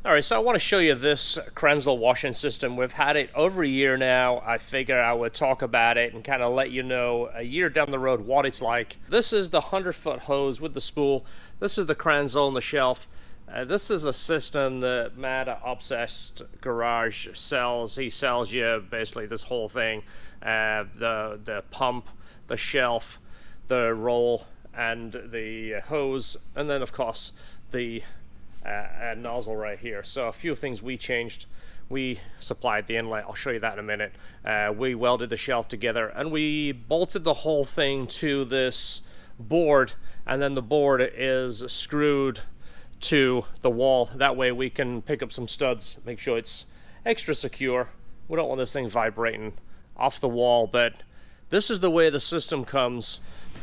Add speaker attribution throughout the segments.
Speaker 1: Alright, so I want to show you this Kranzle washing system. We've had it over a year now. I figure I would talk about it and kind of let you know a year down the road what it's like. This is the 100-foot hose with the spool. This is the Kranzle on the shelf. This is a system that Matt at Obsessed Garage sells. He sells you basically this whole thing. The pump, the shelf, the roll, and the hose, and then of course the nozzle right here. So a few things we changed. We supplied the inlet. I'll show you that in a minute. We welded the shelf together and we bolted the whole thing to this board, and then the board is screwed to the wall. That way we can pick up some studs, make sure it's extra secure. We don't want this thing vibrating off the wall, but this is the way the system comes.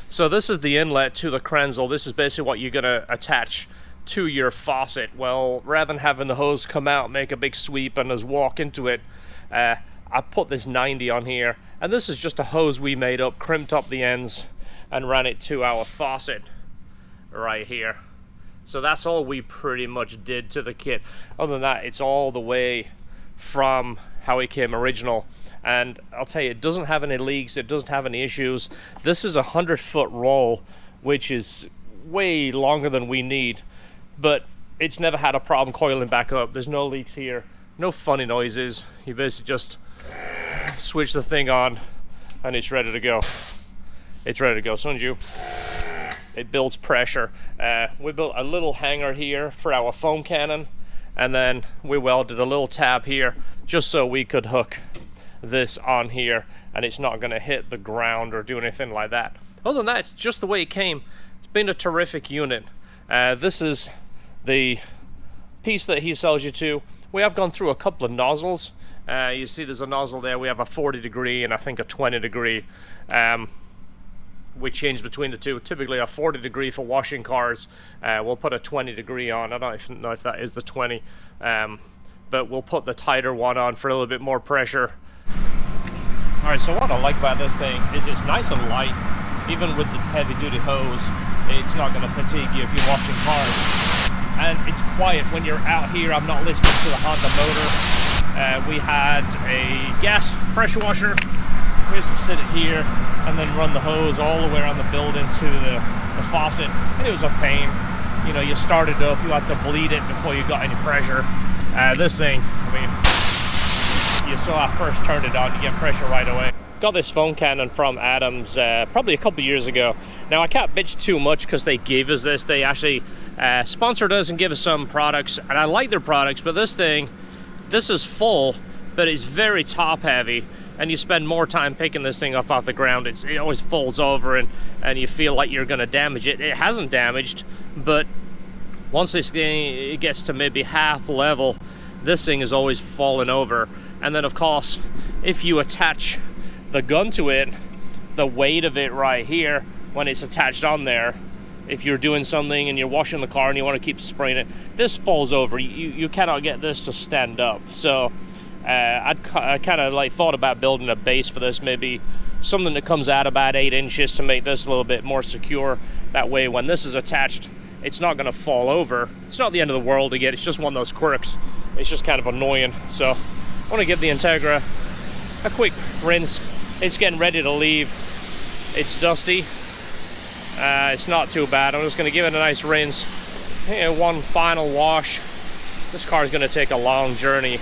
Speaker 1: So this is the inlet to the Kranzle. This is basically what you're gonna attach to your faucet. Well, rather than having the hose come out, make a big sweep and just walk into it, I put this 90 on here, and this is just a hose we made up, crimped up the ends and ran it to our faucet right here. So that's all we pretty much did to the kit. Other than that, it's all the way from how it came original. And I'll tell you, it doesn't have any leaks, it doesn't have any issues. This is a 100-foot roll, which is way longer than we need, but it's never had a problem coiling back up. There's no leaks here, no funny noises. You basically just switch the thing on and it's ready to go. It's ready to go. As soon as it builds pressure. We built a little hanger here for our foam cannon, and then we welded a little tab here just so we could hook this on here and it's not going to hit the ground or do anything like that. Other than that, it's just the way it came. It's been a terrific unit. This is the piece that he sells you to. We have gone through a couple of nozzles. You see there's a nozzle there. We have a 40 degree and I think a 20 degree. We change between the two. Typically a 40 degree for washing cars. We'll put a 20 degree on. I don't know if that is the 20, but we'll put the tighter one on for a little bit more pressure. All right, so what I like about this thing is it's nice and light. Even with the heavy duty hose, it's not going to fatigue you if you're washing cars. And it's quiet when you're out here. I'm not listening to the Honda motor. We had a gas pressure washer. We used to sit it here and then run the hose all the way around the building to the faucet. And it was a pain. You know, you start it up, you had to bleed it before you got any pressure. This thing, I mean, you saw I first turned it on, you get pressure right away. Got this foam cannon from Adams probably a couple years ago. Now I can't bitch too much because they gave us this. They actually sponsored us and give us some products, and I like their products, but this thing, this is full, but it's very top heavy, and you spend more time picking this thing up off the ground. It always folds over and you feel like you're gonna damage it. It hasn't damaged, but once this thing it gets to maybe half level, this thing is always falling over. And then of course, if you attach the gun to it, the weight of it right here, when it's attached on there, if you're doing something and you're washing the car and you want to keep spraying it, this falls over. You cannot get this to stand up. So I kind of like thought about building a base for this, maybe something that comes out about 8 inches to make this a little bit more secure. That way when this is attached, it's not going to fall over. It's not the end of the world again. It's just one of those quirks. It's just kind of annoying. So I want to give the Integra a quick rinse. It's getting ready to leave. It's dusty. It's not too bad. I'm just going to give it a nice rinse. One final wash. This car is going to take a long journey.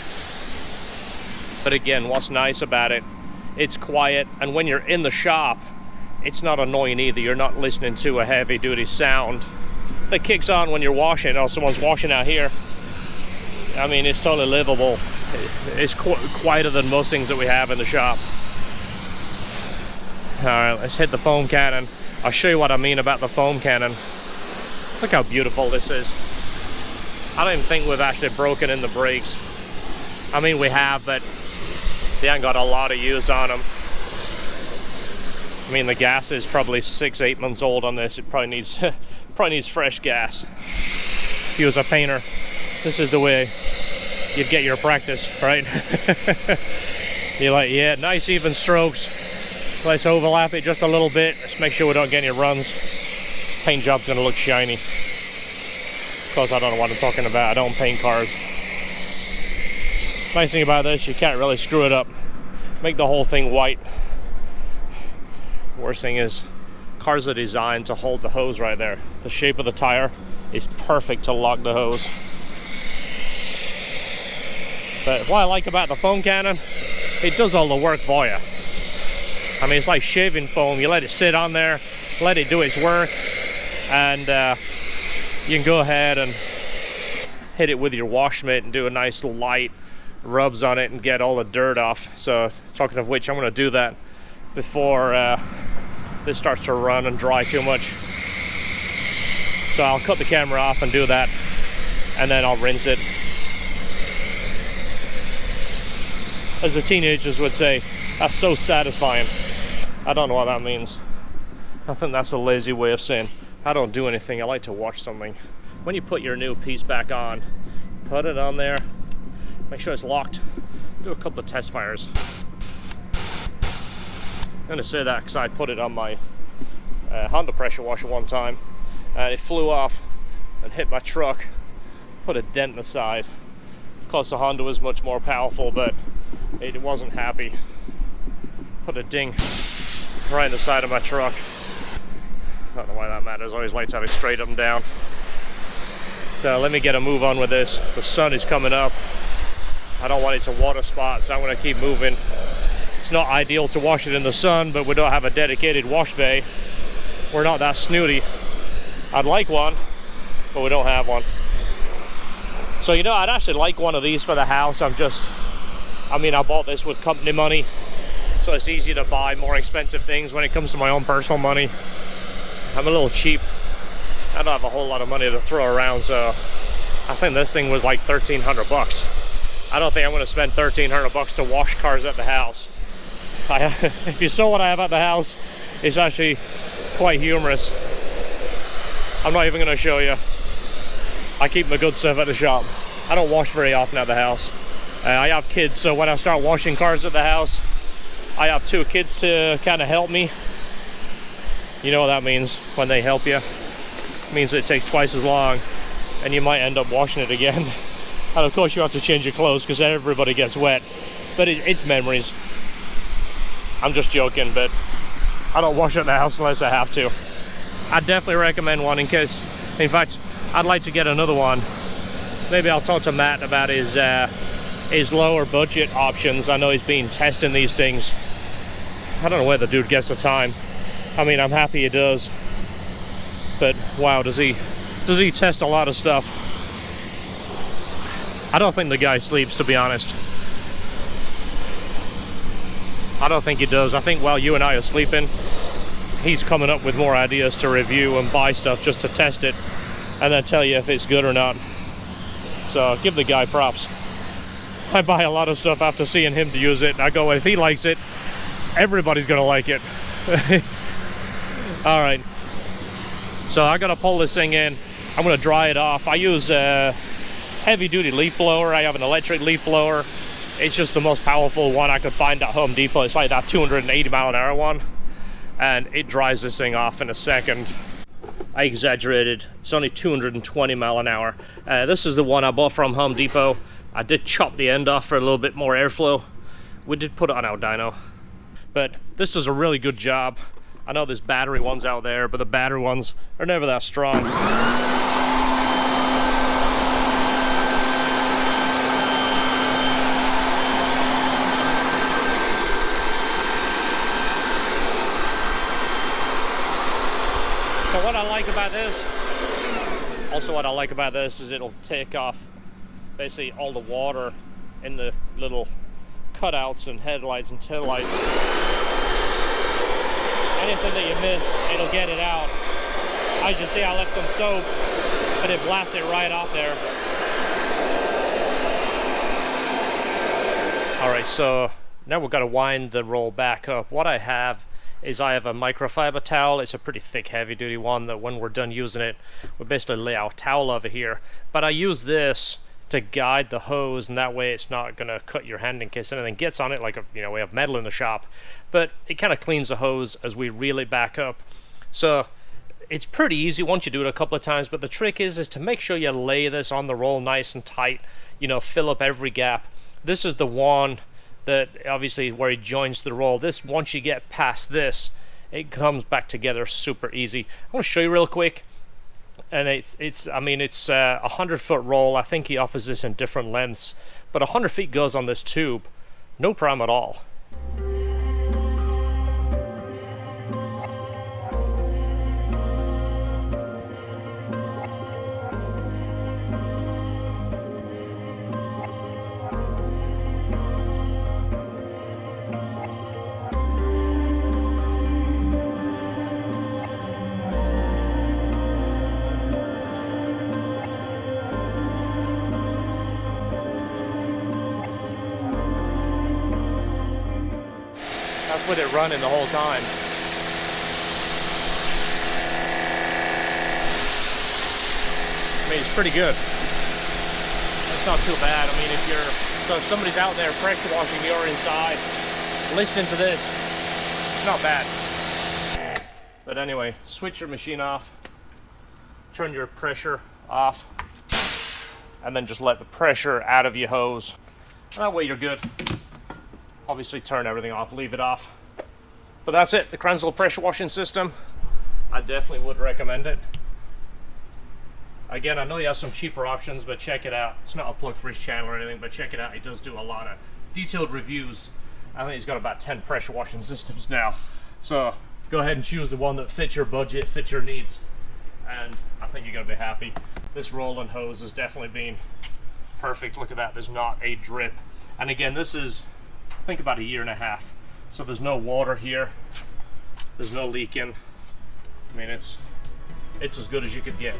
Speaker 1: But again, what's nice about it, it's quiet, and when you're in the shop, it's not annoying either. You're not listening to a heavy duty sound that kicks on when you're washing, or someone's washing out here. I mean, it's totally livable. It's quieter than most things that we have in the shop. All right, let's hit the foam cannon. I'll show you what I mean about the foam cannon. Look how beautiful this is. I don't even think we've actually broken in the brakes. I mean, we have, but they haven't got a lot of use on them. I mean, the gas is probably 6-8 months old on this. It probably needs fresh gas. If he was a painter, this is the way you'd get your practice, right? You're like, yeah, nice even strokes. Let's overlap it just a little bit. Let's make sure we don't get any runs. Paint job's gonna look shiny. Of course, I don't know what I'm talking about. I don't paint cars. Nice thing about this, you can't really screw it up. Make the whole thing white. Worst thing is, cars are designed to hold the hose right there. The shape of the tire is perfect to lock the hose. But what I like about the foam cannon, it does all the work for you. I mean, it's like shaving foam. You let it sit on there, let it do its work, and you can go ahead and hit it with your wash mitt and do a nice light rubs on it and get all the dirt off. So, talking of which, I'm going to do that before this starts to run and dry too much. So I'll cut the camera off and do that, and then I'll rinse it. As the teenagers would say, that's so satisfying. I don't know what that means. I think that's a lazy way of saying I don't do anything, I like to watch something. When you put your new piece back on, put it on there, make sure it's locked, do a couple of test fires. I'm going to say that because I put it on my Honda pressure washer one time, and it flew off and hit my truck, put a dent in the side. Of course the Honda was much more powerful, but it wasn't happy. Put a ding right in the side of my truck. I don't know why that matters, always like to have it straight up and down. So let me get a move on with this. The sun is coming up. I don't want it to water spot, so I'm going to keep moving. It's not ideal to wash it in the sun, but we don't have a dedicated wash bay. We're not that snooty. I'd like one, but we don't have one. So, you know, I'd actually like one of these for the house. I bought this with company money, so it's easy to buy more expensive things when it comes to my own personal money. I'm a little cheap. I don't have a whole lot of money to throw around, so I think this thing was like 1,300 bucks. I don't think I'm going to spend 1,300 bucks to wash cars at the house. If you saw what I have at the house, it's actually quite humorous. I'm not even going to show you. I keep my good stuff at the shop. I don't wash very often at the house. I have kids, so when I start washing cars at the house, I have 2 kids to kind of help me. You know what that means when they help you. It means it takes twice as long, and you might end up washing it again. And of course you have to change your clothes because everybody gets wet. But it's memories. I'm just joking, but I don't wash at the house unless I have to. I definitely recommend one in case. In fact, I'd like to get another one. Maybe I'll talk to Matt about his lower budget options. I know he's been testing these things. I don't know where the dude gets the time. I mean, I'm happy he does. But wow, does he test a lot of stuff? I don't think the guy sleeps, to be honest. I don't think he does. I think while you and I are sleeping, he's coming up with more ideas to review and buy stuff just to test it and then tell you if it's good or not. So give the guy props. I buy a lot of stuff after seeing him to use it. I go, if he likes it, everybody's gonna like it. All right. So I gotta pull this thing in. I'm gonna dry it off. I use a heavy-duty leaf blower. I have an electric leaf blower. It's just the most powerful one I could find at Home Depot. It's like that 280 mile an hour one, and it dries this thing off in a second. I exaggerated. It's only 220 mile an hour. This is the one I bought from Home Depot. I did chop the end off for a little bit more airflow. We did put it on our dyno, but this does a really good job. I know there's battery ones out there, but the battery ones are never that strong. So what I like about this, what I like about this is it'll take off basically all the water in the little cutouts and headlights and taillights. Anything that you missed, it'll get it out. As you see, I left some soap, but it blasted right off there. All right, so now we've got to wind the roll back up. What I have is I have a microfiber towel. It's a pretty thick, heavy-duty one that when we're done using it, we basically lay our towel over here. But I use this to guide the hose, and that way it's not gonna cut your hand in case anything gets on it, like we have metal in the shop. But it kind of cleans the hose as we reel it back up. So it's pretty easy once you do it a couple of times, but the trick is to make sure you lay this on the roll nice and tight, you know, fill up every gap. This is the one that obviously where it joins the roll. This, once you get past this, it comes back together super easy. I want to show you real quick. And it's a 100-foot roll. I think he offers this in different lengths, but 100 feet goes on this tube, no problem at all. That's with it running the whole time. I mean, it's pretty good. It's not too bad. I mean, so if somebody's out there pressure washing, you're inside, listening to this, it's not bad. But anyway, switch your machine off, turn your pressure off, and then just let the pressure out of your hose. That way you're good. Obviously turn everything off, leave it off. But that's it, the Kranzle pressure washing system. I definitely would recommend it. Again, I know he has some cheaper options, but check it out. It's not a plug for his channel or anything, but check it out. He does do a lot of detailed reviews. I think he's got about 10 pressure washing systems now. So go ahead and choose the one that fits your budget, fits your needs, and I think you're gonna be happy. This roll and hose has definitely been perfect. Look at that, there's not a drip. And again, this is, I think, about 1.5 years. So there's no water here. There's no leaking. I mean, it's as good as you could get.